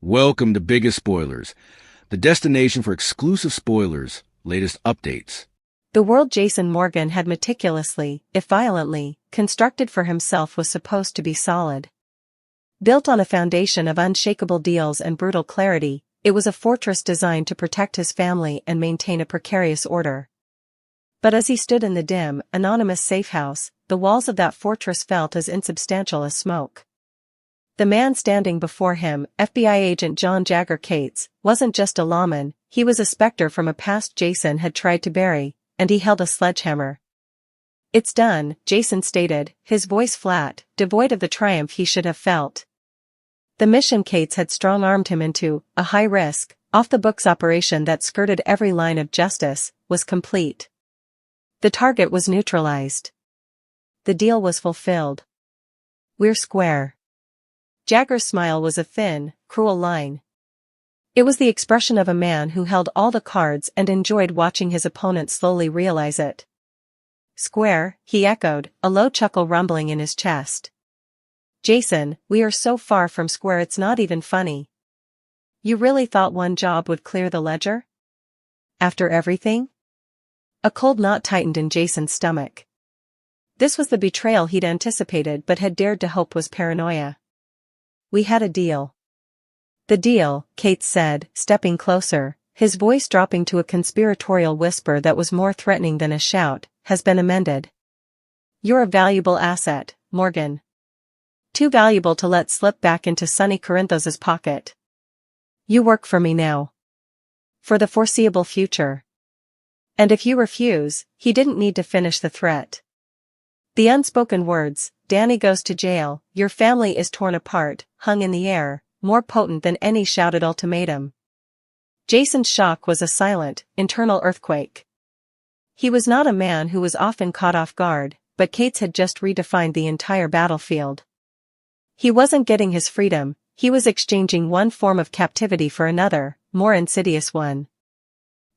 Welcome to Biggest Spoilars, the destination for exclusive spoilers, latest updates. The world Jason Morgan had meticulously, if violently, constructed for himself was supposed to be solid. Built on a foundation of unshakable deals and brutal clarity, it was a fortress designed to protect his family and maintain a precarious order. But as he stood in the dim, anonymous safehouse, the walls of that fortress felt as insubstantial as smoke. The man standing before him, FBI agent John Jagger Cates, wasn't just a lawman, he was a specter from a past Jason had tried to bury, and he held a sledgehammer. "It's done," Jason stated, his voice flat, devoid of the triumph he should have felt. The mission Cates had strong-armed him into, a high-risk, off-the-books operation that skirted every line of justice, was complete. The target was neutralized. The deal was fulfilled. "We're square." Jagger's smile was a thin, cruel line. It was the expression of a man who held all the cards and enjoyed watching his opponent slowly realize it. "Square," he echoed, a low chuckle rumbling in his chest. "Jason, we are so far from square it's not even funny. You really thought one job would clear the ledger? After everything?" A cold knot tightened in Jason's stomach. This was the betrayal he'd anticipated but had dared to hope was paranoia. "We had a deal." "The deal," Cates said, stepping closer, his voice dropping to a conspiratorial whisper that was more threatening than a shout, "has been amended. You're a valuable asset, Morgan. Too valuable to let slip back into Sonny Corinthos's pocket. You work for me now. For the foreseeable future. And if you refuse," he didn't need to finish the threat. The unspoken words, "Danny goes to jail, your family is torn apart," hung in the air, more potent than any shouted ultimatum. Jason's shock was a silent, internal earthquake. He was not a man who was often caught off guard, but Cates had just redefined the entire battlefield. He wasn't getting his freedom, he was exchanging one form of captivity for another, more insidious one.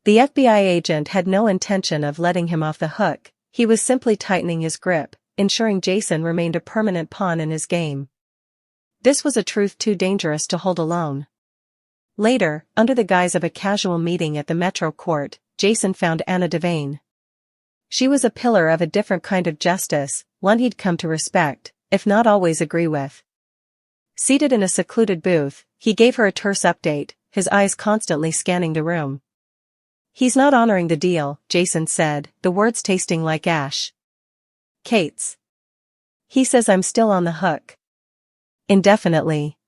The FBI agent had no intention of letting him off the hook, he was simply tightening his grip, ensuring Jason remained a permanent pawn in his game. This was a truth too dangerous to hold alone. Later, under the guise of a casual meeting at the Metro Court, Jason found Anna Devane. She was a pillar of a different kind of justice, one he'd come to respect, if not always agree with. Seated in a secluded booth, he gave her a terse update, his eyes constantly scanning the room. "He's not honoring the deal," Jason said, the words tasting like ash. "Cates. He says I'm still on the hook. Indefinitely."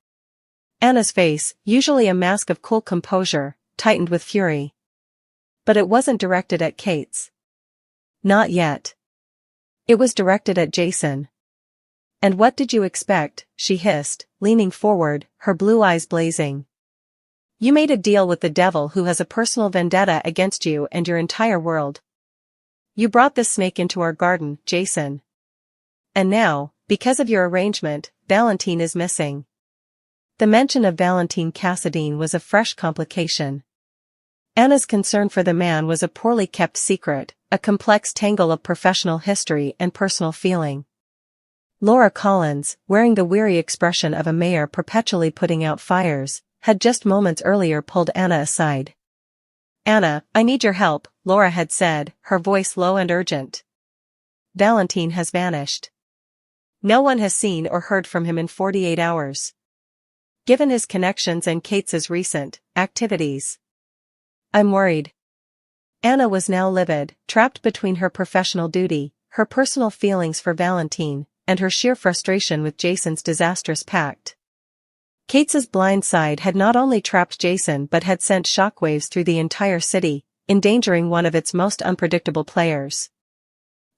Anna's face, usually a mask of cool composure, tightened with fury. But it wasn't directed at Cates. Not yet. It was directed at Jason. "And what did you expect?" she hissed, leaning forward, her blue eyes blazing. "You made a deal with the devil who has a personal vendetta against you and your entire world. You brought this snake into our garden, Jason. And now, because of your arrangement, Valentine is missing." The mention of Valentine Cassadine was a fresh complication. Anna's concern for the man was a poorly kept secret, a complex tangle of professional history and personal feeling. Laura Collins, wearing the weary expression of a mayor perpetually putting out fires, had just moments earlier pulled Anna aside. "Anna, I need your help," Laura had said, her voice low and urgent. "Valentine has vanished. No one has seen or heard from him in 48 hours. Given his connections and Cates's recent activities. I'm worried." Anna was now livid, trapped between her professional duty, her personal feelings for Valentine, and her sheer frustration with Jason's disastrous pact. Cates's blind side had not only trapped Jason but had sent shockwaves through the entire city, endangering one of its most unpredictable players.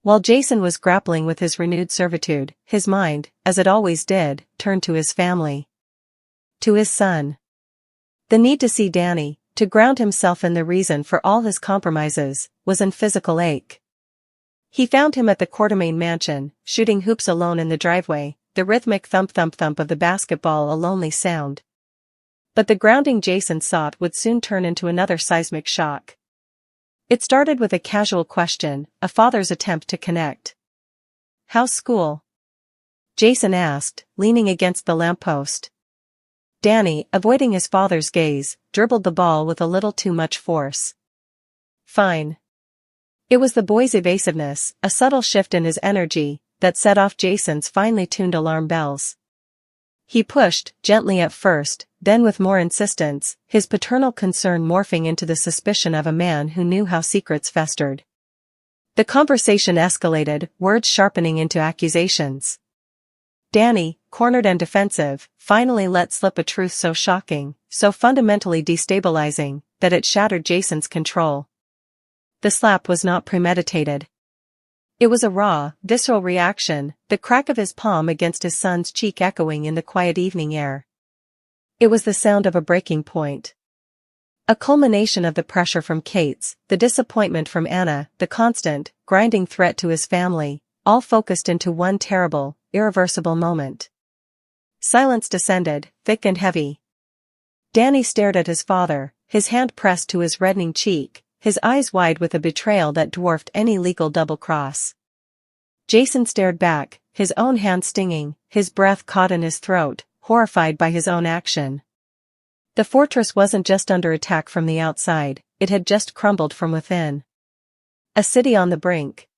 While Jason was grappling with his renewed servitude, his mind, as it always did, turned to his family. To his son. The need to see Danny, to ground himself in the reason for all his compromises, was in physical ache. He found him at the Quartermain mansion, shooting hoops alone in the driveway, the rhythmic thump-thump-thump of the basketball a lonely sound. But the grounding Jason sought would soon turn into another seismic shock. It started with a casual question, a father's attempt to connect. "How's school?" Jason asked, leaning against the lamppost. Danny, avoiding his father's gaze, dribbled the ball with a little too much force. Fine. It was the boy's evasiveness, a subtle shift in his energy, that set off Jason's finely tuned alarm bells. He pushed, gently at first, then with more insistence, his paternal concern morphing into the suspicion of a man who knew how secrets festered. The conversation escalated, words sharpening into accusations. Danny, cornered and defensive, finally let slip a truth so shocking, so fundamentally destabilizing, that it shattered Jason's control. The slap was not premeditated. It was a raw, visceral reaction, the crack of his palm against his son's cheek echoing in the quiet evening air. It was the sound of a breaking point. A culmination of the pressure from Kate's, the disappointment from Anna, the constant, grinding threat to his family, all focused into one terrible, irreversible moment. Silence descended, thick and heavy. Danny stared at his father, his hand pressed to his reddening cheek, his eyes wide with a betrayal that dwarfed any legal double-cross. Jason stared back, his own hand stinging, his breath caught in his throat, horrified by his own action. The fortress wasn't just under attack from the outside, it had just crumbled from within. A city on the brink.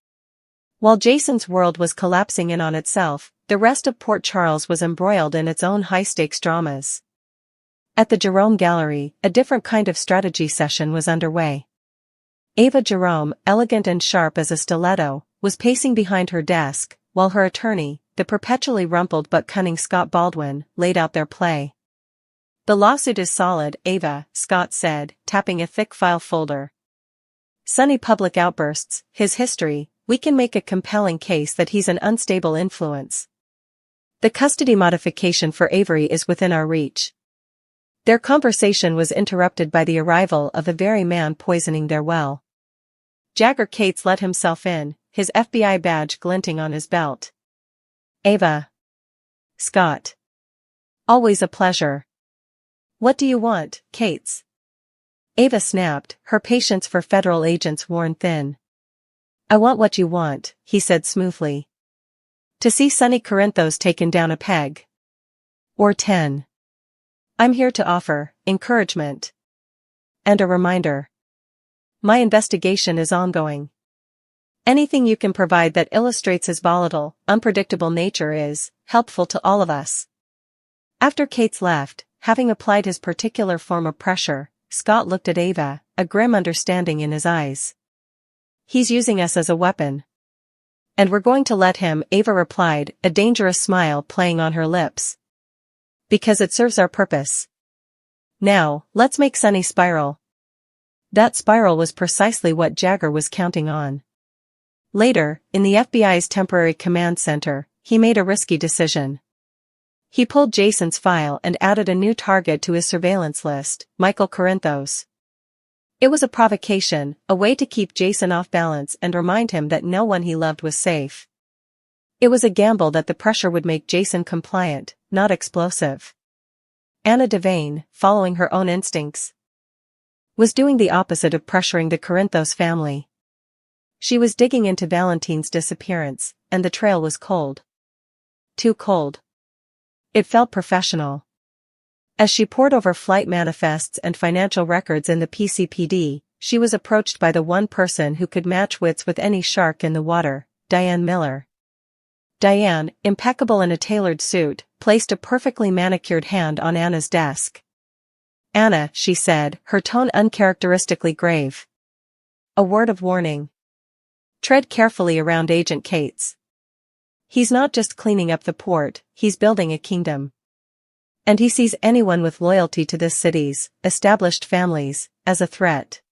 While Jason's world was collapsing in on itself, the rest of Port Charles was embroiled in its own high-stakes dramas. At the Jerome Gallery, a different kind of strategy session was underway. Ava Jerome, elegant and sharp as a stiletto, was pacing behind her desk, while her attorney, the perpetually rumpled but cunning Scott Baldwin, laid out their play. "The lawsuit is solid, Ava," Scott said, tapping a thick file folder. "Sunny public outbursts, his history, we can make a compelling case that he's an unstable influence. The custody modification for Avery is within our reach." Their conversation was interrupted by the arrival of the very man poisoning their well. Jagger Cates let himself in, his FBI badge glinting on his belt. "Ava." "Scott. Always a pleasure." "What do you want, Cates?" Ava snapped, her patience for federal agents worn thin. "I want what you want," he said smoothly. "To see Sonny Corinthos taken down a peg. Or 10. I'm here to offer encouragement. And a reminder. My investigation is ongoing. Anything you can provide that illustrates his volatile, unpredictable nature is helpful to all of us." After Cates left, having applied his particular form of pressure, Scott looked at Ava, a grim understanding in his eyes. "He's using us as a weapon. And we're going to let him," Ava replied, a dangerous smile playing on her lips. "Because it serves our purpose. Now, let's make Sonny spiral." That spiral was precisely what Jagger was counting on. Later, in the FBI's temporary command center, he made a risky decision. He pulled Jason's file and added a new target to his surveillance list, Michael Corinthos. It was a provocation, a way to keep Jason off balance and remind him that no one he loved was safe. It was a gamble that the pressure would make Jason compliant, not explosive. Anna Devane, following her own instincts, was doing the opposite of pressuring the Corinthos family. She was digging into Valentine's disappearance, and the trail was cold. Too cold. It felt professional. As she pored over flight manifests and financial records in the PCPD, she was approached by the one person who could match wits with any shark in the water, Diane Miller. Diane, impeccable in a tailored suit, placed a perfectly manicured hand on Anna's desk. "Anna," she said, her tone uncharacteristically grave. "A word of warning. Tread carefully around Agent Cates. He's not just cleaning up the port, he's building a kingdom. And he sees anyone with loyalty to this city's established families as a threat.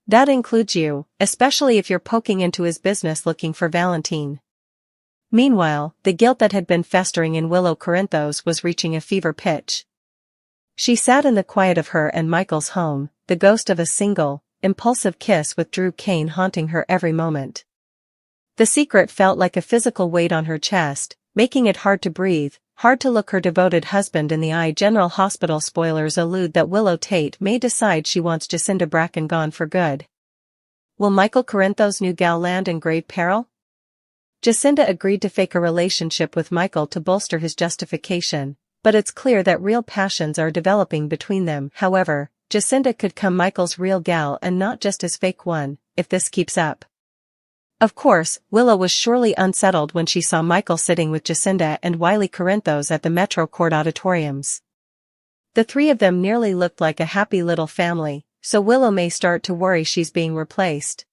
That includes you, especially if you're poking into his business looking for Valentine." Meanwhile, the guilt that had been festering in Willow Corinthos was reaching a fever pitch. She sat in the quiet of her and Michael's home, the ghost of a single, impulsive kiss with Drew Kane haunting her every moment. The secret felt like a physical weight on her chest, making it hard to breathe, hard to look her devoted husband in the eye. General Hospital spoilers allude that Willow Tate may decide she wants Jacinda Bracken gone for good. Will Michael Corinthos' new gal land in grave peril? Jacinda agreed to fake a relationship with Michael to bolster his justification, but it's clear that real passions are developing between them. However, Jacinda could come Michael's real gal and not just his fake one, if this keeps up. Of course, Willow was surely unsettled when she saw Michael sitting with Jacinda and Wiley Corinthos at the Metro Court auditoriums. The three of them nearly looked like a happy little family, so Willow may start to worry she's being replaced.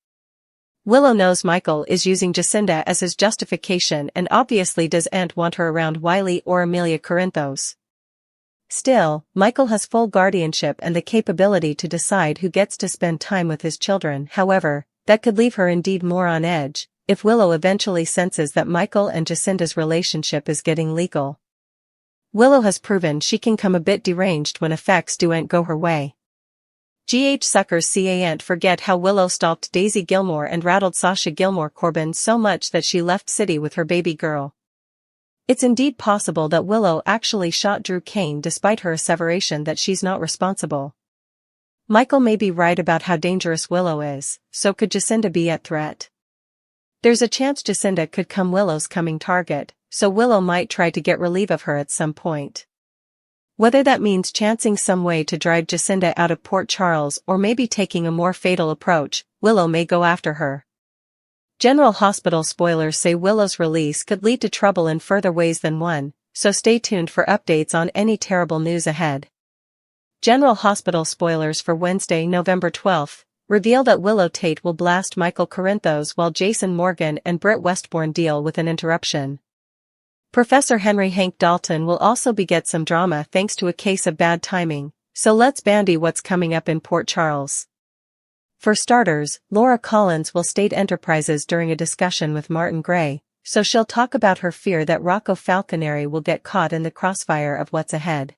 Willow knows Michael is using Jacinda as his justification and obviously doesn't want her around Wiley or Amelia Corinthos. Still, Michael has full guardianship and the capability to decide who gets to spend time with his children. However, that could leave her indeed more on edge, if Willow eventually senses that Michael and Jacinda's relationship is getting legal. Willow has proven she can come a bit deranged when effects don't go her way. Suckers can't forget how Willow stalked Daisy Gilmore and rattled Sasha Gilmore Corbin so much that she left city with her baby girl. It's indeed possible that Willow actually shot Drew Kane despite her asseveration that she's not responsible. Michael may be right about how dangerous Willow is, so could Jacinda be at threat. There's a chance Jacinda could come Willow's coming target, so Willow might try to get relief of her at some point. Whether that means chancing some way to drive Jacinda out of Port Charles or maybe taking a more fatal approach, Willow may go after her. General Hospital spoilers say Willow's release could lead to trouble in further ways than one, so stay tuned for updates on any terrible news ahead. General Hospital spoilers for Wednesday, November 12th, reveal that Willow Tate will blast Michael Corinthos while Jason Morgan and Britt Westbourne deal with an interruption. Professor Henry Hank Dalton will also beget some drama thanks to a case of bad timing, so let's bandy what's coming up in Port Charles. For starters, Laura Collins will state Enterprises during a discussion with Martin Gray, so she'll talk about her fear that Rocco Falconeri will get caught in the crossfire of what's ahead.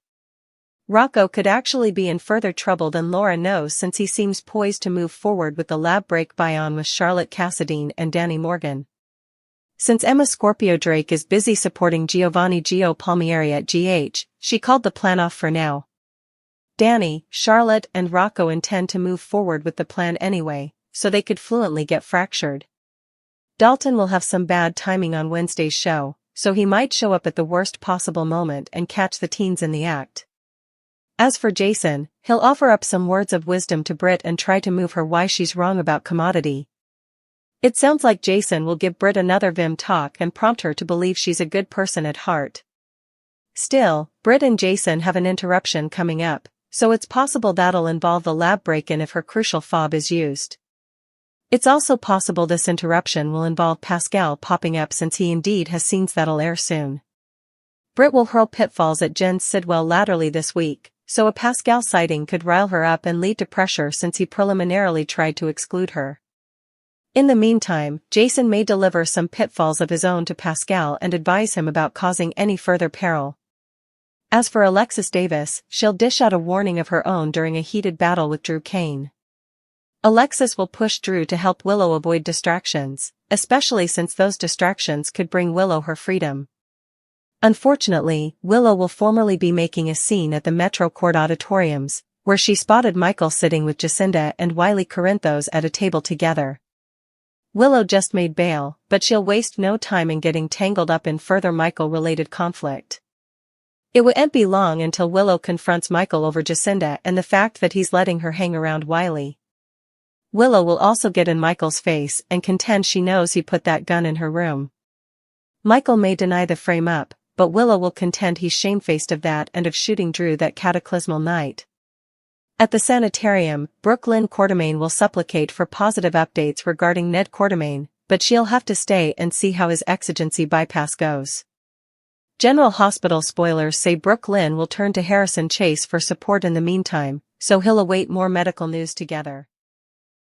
Rocco could actually be in further trouble than Laura knows since he seems poised to move forward with the lab break buy-on with Charlotte Cassadine and Danny Morgan. Since Emma Scorpio Drake is busy supporting Giovanni Gio Palmieri at GH, she called the plan off for now. Danny, Charlotte and Rocco intend to move forward with the plan anyway, so they could fluently get fractured. Dalton will have some bad timing on Wednesday's show, so he might show up at the worst possible moment and catch the teens in the act. As for Jason, he'll offer up some words of wisdom to Britt and try to move her why she's wrong about commodity. It sounds like Jason will give Britt another Vim talk and prompt her to believe she's a good person at heart. Still, Britt and Jason have an interruption coming up, so it's possible that'll involve the lab break-in if her crucial fob is used. It's also possible this interruption will involve Pascal popping up since he indeed has scenes that'll air soon. Britt will hurl pitfalls at Jen Sidwell laterally this week, so a Pascal sighting could rile her up and lead to pressure since he preliminarily tried to exclude her. In the meantime, Jason may deliver some pitfalls of his own to Pascal and advise him about causing any further peril. As for Alexis Davis, she'll dish out a warning of her own during a heated battle with Drew Kane. Alexis will push Drew to help Willow avoid distractions, especially since those distractions could bring Willow her freedom. Unfortunately, Willow will formally be making a scene at the Metro Court auditoriums, where she spotted Michael sitting with Jacinda and Wiley Corinthos at a table together. Willow just made bail, but she'll waste no time in getting tangled up in further Michael-related conflict. It won't be long until Willow confronts Michael over Jacinda and the fact that he's letting her hang around Wiley. Willow will also get in Michael's face and contend she knows he put that gun in her room. Michael may deny the frame-up, but Willow will contend he's shamefaced of that and of shooting Drew that cataclysmal night. At the sanitarium, Brooke Lynn Quartermaine will supplicate for positive updates regarding Ned Quartermaine, but she'll have to stay and see how his exigency bypass goes. General Hospital spoilers say Brooke Lynn will turn to Harrison Chase for support in the meantime, so he'll await more medical news together.